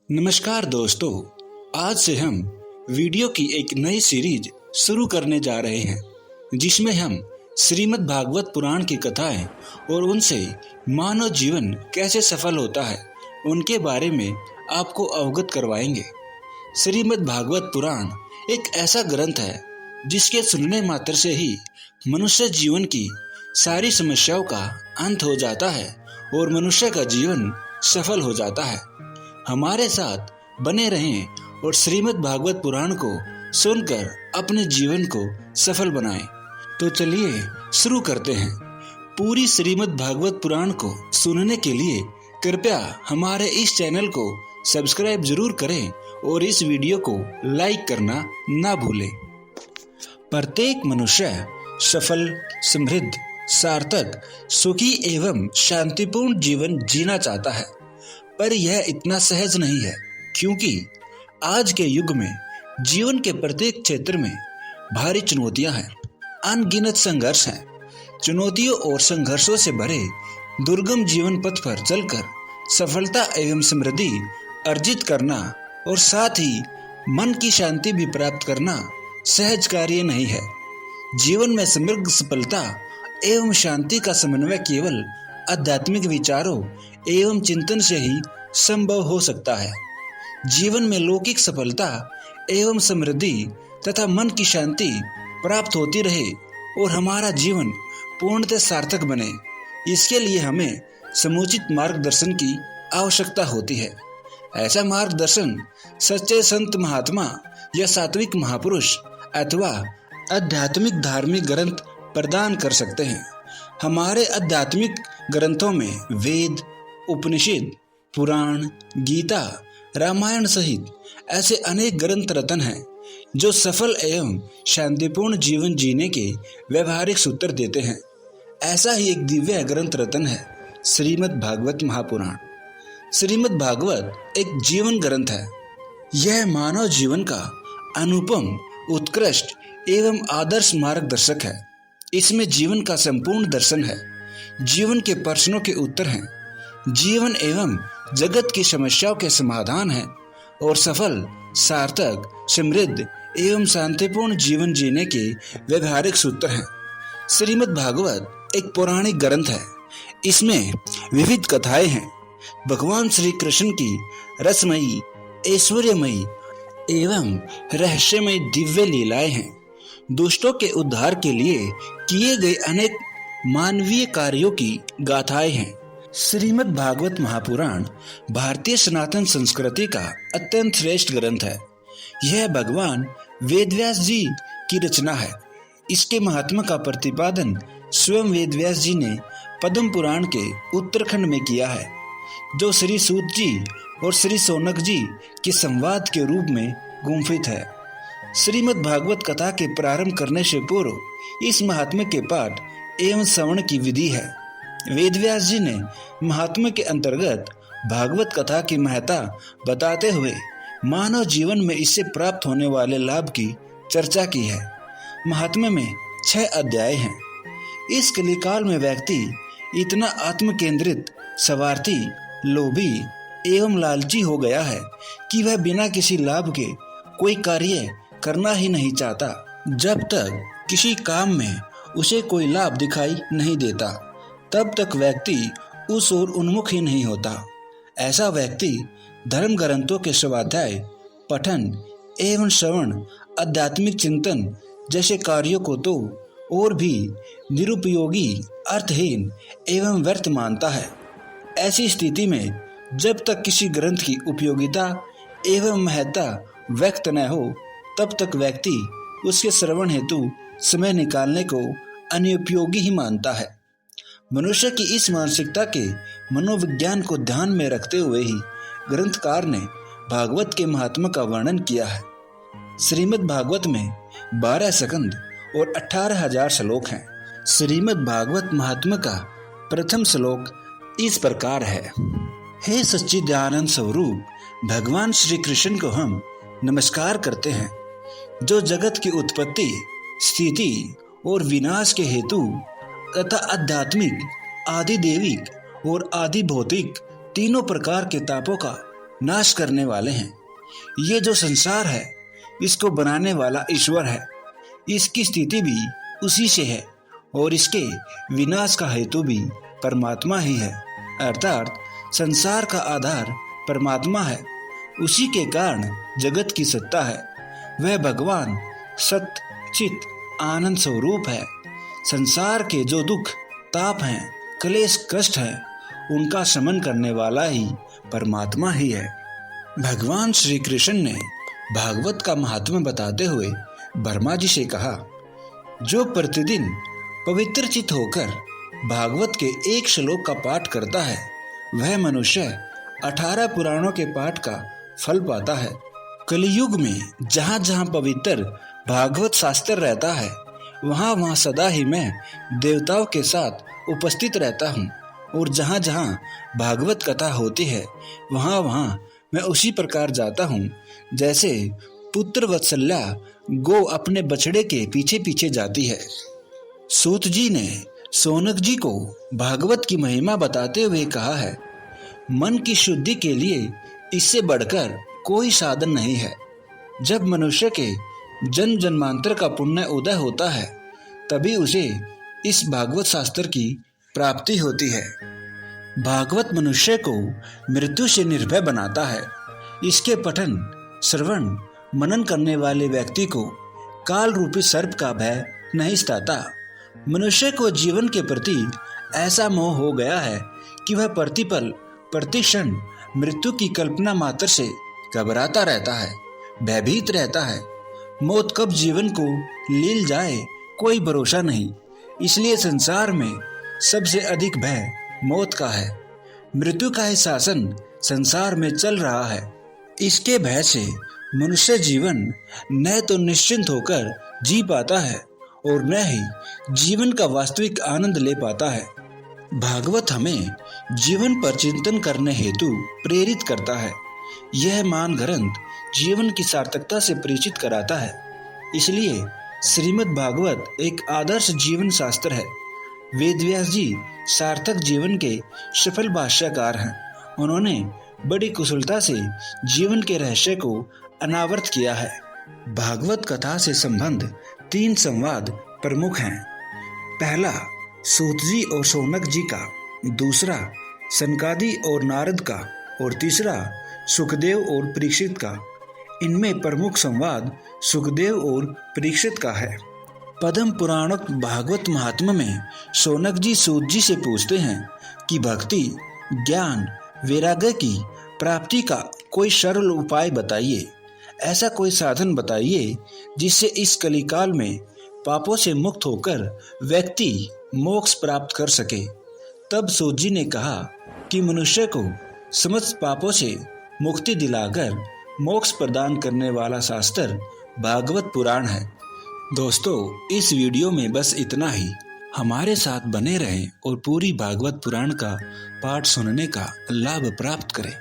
नमस्कार दोस्तों, आज से हम वीडियो की एक नई सीरीज शुरू करने जा रहे हैं जिसमें हम श्रीमद् भागवत पुराण की कथाएं और उनसे मानव जीवन कैसे सफल होता है उनके बारे में आपको अवगत करवाएंगे। श्रीमद् भागवत पुराण एक ऐसा ग्रंथ है जिसके सुनने मात्र से ही मनुष्य जीवन की सारी समस्याओं का अंत हो जाता है और मनुष्य का जीवन सफल हो जाता है। हमारे साथ बने रहें और श्रीमद् भागवत पुराण को सुनकर अपने जीवन को सफल बनाएं। तो चलिए शुरू करते हैं। पूरी श्रीमद् भागवत पुराण को सुनने के लिए कृपया हमारे इस चैनल को सब्सक्राइब जरूर करें और इस वीडियो को लाइक करना ना भूलें। प्रत्येक मनुष्य सफल, समृद्ध, सार्थक, सुखी एवं शांतिपूर्ण जीवन जीना चाहता है, पर यह इतना सहज नहीं है क्योंकि आज के युग में जीवन के प्रत्येक क्षेत्र में भारी चुनौतियां हैं, अनगिनत संघर्ष हैं। चुनौतियों और संघर्षों से भरे दुर्गम जीवन पथ पर चलकर सफलता एवं समृद्धि अर्जित करना और साथ ही मन की शांति भी प्राप्त करना सहज कार्य नहीं है। जीवन में समृद्ध सफलता एवं शांति का समन्वय केवल आध्यात्मिक विचारों एवं चिंतन से ही संभव हो सकता है। जीवन में लौकिक सफलता एवं समृद्धि तथा मन की शांति प्राप्त होती रहे और हमारा जीवन पूर्णतः सार्थक बने, इसके लिए हमें समुचित मार्गदर्शन की आवश्यकता होती है। ऐसा मार्गदर्शन सच्चे संत महात्मा या सात्विक महापुरुष अथवा आध्यात्मिक धार्मिक ग्रंथ प्रदान कर सकते हैं। हमारे आध्यात्मिक ग्रंथों में वेद, उपनिषद, पुराण, गीता, रामायण सहित ऐसे अनेक ग्रंथ रत्न हैं जो सफल एवं शांतिपूर्ण जीवन जीने के व्यवहारिक सूत्र देते हैं। ऐसा ही एक दिव्य ग्रंथ रत्न है श्रीमद् भागवत महापुराण। श्रीमद् भागवत एक जीवन ग्रंथ है। यह मानव जीवन का अनुपम, उत्कृष्ट एवं आदर्श मार्गदर्शक है। इसमें जीवन का संपूर्ण दर्शन है, जीवन के प्रश्नों के उत्तर हैं, जीवन एवं जगत की समस्याओं के समाधान हैं और सफल, सार्थक, समृद्ध एवं शांतिपूर्ण जीवन जीने के व्यवहारिक सूत्र हैं। श्रीमद् भागवत एक पौराणिक ग्रंथ है। इसमें विविध कथाएं हैं। भगवान श्री कृष्ण की रसमयी, ऐश्वर्यमयी एवं रहस्यमय दिव्य लीलाएं हैं। दुष्टों के उद्धार के लिए किए गए अनेक मानवीय कार्यों की गाथाएं हैं। श्रीमद् भागवत महापुराण भारतीय सनातन संस्कृति का अत्यंत श्रेष्ठ ग्रंथ है। यह भगवान वेदव्यास जी की रचना है। इसके महात्मा का प्रतिपादन स्वयं वेदव्यास जी ने पद्म पुराण के उत्तरखंड में किया है, जो श्री सूत जी और श्री शौनक जी के संवाद के रूप में गुंफित है। श्रीमद् भागवत कथा के प्रारंभ करने से पूर्व इस महात्म्य के पाठ एवं श्रवण की विधि है। वेदव्यास जी ने महात्म्य के अंतर्गत भागवत कथा की महत्ता बताते हुए मानव जीवन में इससे प्राप्त होने वाले लाभ की चर्चा की है। महात्म्य में 6 अध्याय हैं। इस कलिकाल में व्यक्ति इतना आत्म केंद्रित, स्वार्थी, लोभी एवं लालची हो गया है कि वह बिना किसी लाभ के कोई कार्य करना ही नहीं चाहता। जब तक किसी काम में उसे कोई लाभ दिखाई नहीं देता, तब तक व्यक्ति उस ओर उन्मुख ही नहीं होता। ऐसा व्यक्ति धर्म ग्रंथों के स्वाध्याय, पठन एवं श्रवण, आध्यात्मिक चिंतन जैसे कार्यों को तो और भी निरुपयोगी, अर्थहीन एवं व्यर्थ मानता है। ऐसी स्थिति में जब तक किसी ग्रंथ की उपयोगिता एवं महत्ता व्यक्त न हो, तब तक व्यक्ति उसके श्रवण हेतु समय निकालने को अनुपयोगी ही मानता है। मनुष्य की इस मानसिकता के मनोविज्ञान को ध्यान में रखते हुए ही ग्रंथकार ने भागवत के महात्म्य का वर्णन किया है। श्रीमद् भागवत में 12 स्कंद और 18,000 श्लोक हैं। श्रीमद् भागवत महात्म्य का प्रथम श्लोक इस प्रकार है। हे सच्चिदानंद स्वरूप भगवान श्री कृष्ण को हम नमस्कार करते हैं, जो जगत की उत्पत्ति, स्थिति और विनाश के हेतु तथा आध्यात्मिक, आदि दैविक और आदि भौतिक तीनों प्रकार के तापों का नाश करने वाले हैं। ये जो संसार है इसको बनाने वाला ईश्वर है, इसकी स्थिति भी उसी से है और इसके विनाश का हेतु भी परमात्मा ही है। अर्थात संसार का आधार परमात्मा है, उसी के कारण जगत की सत्ता है। वह भगवान सत्य चित आनंद स्वरूप है। संसार के जो दुख ताप हैं, क्लेश कष्ट है, उनका शमन करने वाला ही परमात्मा ही है। भगवान श्री कृष्ण ने भागवत का महात्म्य बताते हुए ब्रह्मा जी से कहा, जो प्रतिदिन पवित्र चित होकर भागवत के एक श्लोक का पाठ करता है वह मनुष्य 18 पुराणों के पाठ का फल पाता है। कलियुग में जहाँ जहाँ पवित्र भागवत शास्त्र रहता है वहाँ वहाँ सदा ही मैं देवताओं के साथ उपस्थित रहता हूँ और जहाँ जहाँ भागवत कथा होती है वहाँ वहाँ मैं उसी प्रकार जाता हूँ जैसे पुत्र वत्सल्या गो अपने बछड़े के पीछे पीछे जाती है। सूत जी ने शौनक जी को भागवत की महिमा बताते हुए कहा है, मन की शुद्धि के लिए इससे बढ़कर कोई साधन नहीं है। जब मनुष्य के जन्म जन्मांतर का पुण्य उदय होता है तभी उसे इस भागवत शास्त्र की प्राप्ति होती है। भागवत मनुष्य को मृत्यु से निर्भय बनाता है। इसके पठन श्रवण मनन करने वाले व्यक्ति को काल रूपी सर्प का भय नहीं सताता। मनुष्य को जीवन के प्रति ऐसा मोह हो गया है कि वह प्रतिपल प्रतिक्षण मृत्यु की कल्पना मात्र से घबराता रहता है, भयभीत रहता है। मौत कब जीवन को लील जाए कोई भरोसा नहीं। इसलिए संसार में सबसे अधिक भय मौत का है। मृत्यु का ही शासन संसार में चल रहा है। इसके भय से मनुष्य जीवन न तो निश्चिंत होकर जी पाता है और न ही जीवन का वास्तविक आनंद ले पाता है। भागवत हमें जीवन पर चिंतन करने हेतु प्रेरित करता है। यह मान ग्रंथ जीवन की सार्थकता से परिचित कराता है। इसलिए श्रीमद् भागवत एक आदर्श जीवन शास्त्र है। वेदव्यास जी सार्थक जीवन के सफल भाष्यकार हैं। उन्होंने बड़ी कुशलता से जीवन के रहस्य को अनावृत किया है। भागवत कथा से संबंध 3 संवाद प्रमुख हैं। पहला सूत जी और शौनक जी का, दूसरा सनकादि और नारद का और तीसरा सुखदेव और परीक्षित का। इनमें प्रमुख संवाद सुखदेव और परीक्षित का है। पद्म पुराणक भागवत महात्म्य में शौनक जी सूत जी से पूछते हैं कि भक्ति ज्ञान वैराग्य की प्राप्ति का कोई सरल उपाय बताइए। ऐसा कोई साधन बताइए जिससे इस कलिकाल में पापों से मुक्त होकर व्यक्ति मोक्ष प्राप्त कर सके। तब सूत जी ने कहा कि मनुष्य को समस्त पापों से मुक्ति दिलाकर मोक्ष प्रदान करने वाला शास्त्र भागवत पुराण है। दोस्तों, इस वीडियो में बस इतना ही। हमारे साथ बने रहें और पूरी भागवत पुराण का पाठ सुनने का लाभ प्राप्त करें।